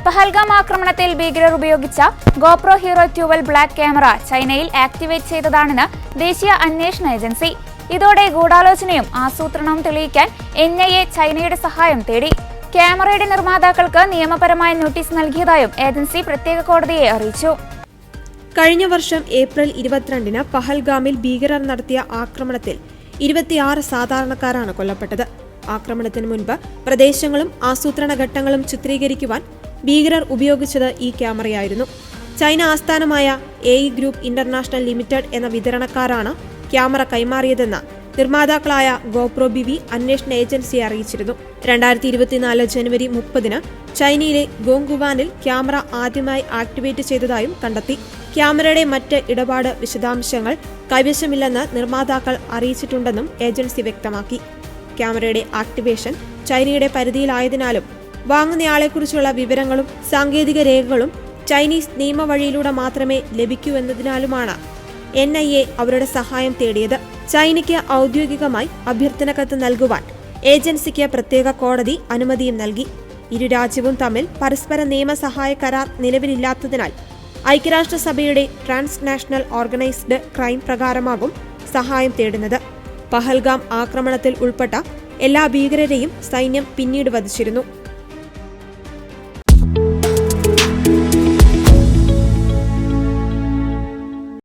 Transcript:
പഹൽഗാം ആക്രമണത്തിൽ ഭീകരർ ഉപയോഗിച്ച ഗോപ്രോ ഹീറോ 12 ബ്ലാക്ക് ക്യാമറ ചൈനയിൽ ആക്ടിവേറ്റ് ചെയ്തതാണെന്ന് ദേശീയ അന്വേഷണ ഏജൻസി. ഇതോടെ ഗൂഢാലോചനയും ആസൂത്രണവും തെളിയിക്കാൻ NIA ചൈനയുടെ സഹായം തേടി. ക്യാമറയുടെ നിർമ്മാതാക്കൾക്ക് നിയമപരമായ നോട്ടീസ് നൽകിയതായും ഏജൻസി പ്രത്യേക കോടതിയെ അറിയിച്ചു. കഴിഞ്ഞ വർഷം ഏപ്രിൽ 22-ന് പഹൽഗാമിൽ ഭീകരർ നടത്തിയ ആക്രമണത്തിൽ 26 സാധാരണക്കാരാണ് കൊല്ലപ്പെട്ടത്. ആക്രമണത്തിന് മുൻപ് പ്രദേശങ്ങളും ആസൂത്രണ ഘട്ടങ്ങളും ചിത്രീകരിക്കുവാൻ ഭീകരർ ഉപയോഗിച്ചത് ഈ ക്യാമറയായിരുന്നു. ചൈന ആസ്ഥാനമായ AE ഗ്രൂപ്പ് ഇന്റർനാഷണൽ ലിമിറ്റഡ് എന്ന വിതരണക്കാരാണ് ക്യാമറ കൈമാറിയതെന്ന് നിർമ്മാതാക്കളായ ഗോപ്രോ ബിവി അന്വേഷണ ഏജൻസിയെ അറിയിച്ചിരുന്നു. 2024 ജനുവരി 30-ന് ചൈനയിലെ ഗോങ്ഗുവാനിൽ ക്യാമറ ആദ്യമായി ആക്ടിവേറ്റ് ചെയ്തതായും കണ്ടെത്തി. ക്യാമറയുടെ മറ്റ് ഇടപാട് വിശദാംശങ്ങൾ കൈവശമില്ലെന്ന് നിർമ്മാതാക്കൾ അറിയിച്ചിട്ടുണ്ടെന്നും ഏജൻസി വ്യക്തമാക്കി. ക്യാമറയുടെ ആക്ടിവേഷൻ ചൈനയുടെ പരിധിയിലായതിനാലും വാങ്ങുന്നയാളെക്കുറിച്ചുള്ള വിവരങ്ങളും സാങ്കേതിക രേഖകളും ചൈനീസ് നിയമവഴിയിലൂടെ മാത്രമേ ലഭിക്കൂ എന്നതിനാലുമാണ് NIA അവരുടെ സഹായം തേടിയത്. ചൈനയ്ക്ക് ഔദ്യോഗികമായി അഭ്യർത്ഥന കത്ത് നൽകുവാൻ ഏജൻസിക്ക് പ്രത്യേക കോടതി അനുമതിയും നൽകി. ഇരു രാജ്യവും തമ്മിൽ പരസ്പര നിയമസഹായ കരാർ നിലവിലില്ലാത്തതിനാൽ ഐക്യരാഷ്ട്രസഭയുടെ ട്രാൻസ്നാഷണൽ ഓർഗനൈസ്ഡ് ക്രൈം പ്രകാരമാകും സഹായം തേടുന്നത്. പഹൽഗാം ആക്രമണത്തിൽ ഉൾപ്പെട്ട എല്ലാ ഭീകരരെയും സൈന്യം പിന്നീട് വധിച്ചിരുന്നു.